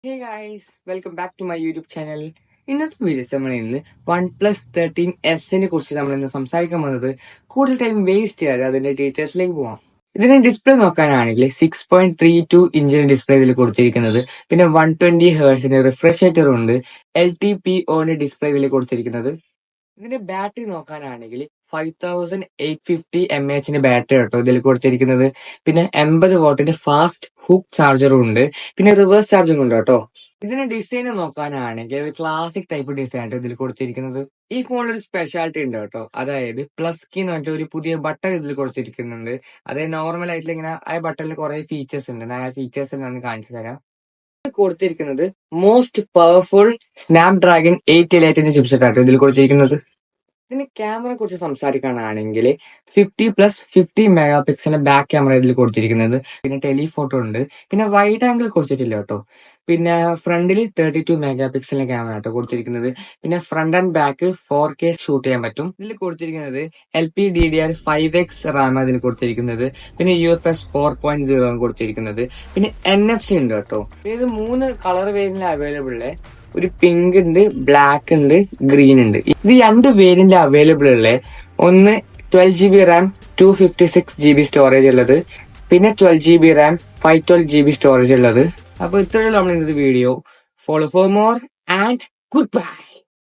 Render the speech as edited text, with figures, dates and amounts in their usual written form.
Hey guys welcome back to my YouTube channel. ഇന്നത്തെ videos നമ്മൾ ഇന്ന് OnePlus 13 S കുറിച്ച് നമ്മൾ ഇന്ന് സംസാരിക്കാൻ വന്നത്. കൂടുതൽ ടൈം വേസ്റ്റ് ചെയ്യാതെ അതിന്റെ ഡീറ്റെയിൽസിലേക്ക് പോവാം. ഇതിന്റെ ഡിസ്പ്ലേ നോക്കാനാണെങ്കിൽ 6.32 ഇഞ്ചിന് ഡിസ്പ്ലേ ഇതിൽ കൊടുത്തിരിക്കുന്നത്. പിന്നെ 120 ഹേർട്സിന്റെ റിഫ്രഷ് റേറ്ററും ഉണ്ട്. LTPO ഡിസ്പ്ലേ ഇതിൽ കൊടുത്തിരിക്കുന്നത്. ഇതിന്റെ ബാറ്ററി നോക്കാനാണെങ്കിൽ 5850 mAh ബാറ്ററി കേട്ടോ ഇതിൽ കൊടുത്തിരിക്കുന്നത്. പിന്നെ 80 വാട്ടിന്റെ ഫാസ്റ്റ് ഹുക്ക് ചാർജറും ഉണ്ട്. പിന്നെ റിവേഴ്സ് ചാർജിങ് ഉണ്ട് കേട്ടോ. ഇതിന്റെ ഡിസൈൻ നോക്കാനാണെങ്കിൽ ഒരു ക്ലാസിക് ടൈപ്പ് ഡിസൈൻ ആയിട്ട് ഇതിൽ കൊടുത്തിരിക്കുന്നത്. ഈ ഫോണിൽ ഒരു സ്പെഷ്യാലിറ്റി ഉണ്ട് കേട്ടോ. അതായത് പ്ലസ് കീ എന്ന് പറഞ്ഞിട്ട് ഒരു പുതിയ ബട്ടൺ ഇതിൽ കൊടുത്തിരിക്കുന്നുണ്ട്. അതായത് നോർമൽ ആയിട്ടുള്ള ഇങ്ങനെ ആ ബട്ടണിൽ കുറെ ഫീച്ചേഴ്സ് ഉണ്ട്. ഞാൻ ആ ഫീച്ചേഴ്സ് ഞാൻ കാണിച്ചു തരാം. കൊടുത്തിരിക്കുന്നത് മോസ്റ്റ് പവർഫുൾ സ്നാപ്ഡ്രാഗൺ 888 ചിപ്സെറ്റ് ആട്ടോ ഇതിൽ കൊടുത്തിരിക്കുന്നത്. ഇതിന്റെ ക്യാമറയെ കുറിച്ച് സംസാരിക്കുകയാണെങ്കിൽ 50+50 മെഗാ പിക്സലിന്റെ ബാക്ക് ക്യാമറ ഇതിൽ കൊടുത്തിരിക്കുന്നത്. പിന്നെ ടെലിഫോട്ടോ ഉണ്ട്. പിന്നെ വൈഡ് ആംഗിൾ കൊടുത്തിട്ടില്ല കേട്ടോ. പിന്നെ ഫ്രണ്ടിൽ 32 മെഗാ പിക്സലിന്റെ ക്യാമറ കേട്ടോ കൊടുത്തിരിക്കുന്നത്. പിന്നെ front and back 4K shoot ചെയ്യാൻ പറ്റും. ഇതിൽ കൊടുത്തിരിക്കുന്നത് LPDDR5X റാം ഇതിൽ കൊടുത്തിരിക്കുന്നത്. പിന്നെ UFS 4.0 കൊടുത്തിരിക്കുന്നത്. പിന്നെ NFC ഉണ്ട് കേട്ടോ. ഇത് 3 കളർ വേരിയന്റിൽ അവൈലബിൾ ഉള്ള ഒരു പിങ്ക് ഉണ്ട്, ബ്ലാക്ക് ഉണ്ട്, ഗ്രീൻ ഉണ്ട്. ഇത് 2 വേരിയന്റ് അവൈലബിൾ ഉള്ളത്. ഒന്ന് 12GB റാം 256GB സ്റ്റോറേജ് ഉള്ളത്. പിന്നെ 12GB റാം 512GB സ്റ്റോറേജ് ഉള്ളത്. അപ്പൊ ഇത്രയുള്ള നമ്മൾ ഇന്നത്തെ video. Follow for more and good bye.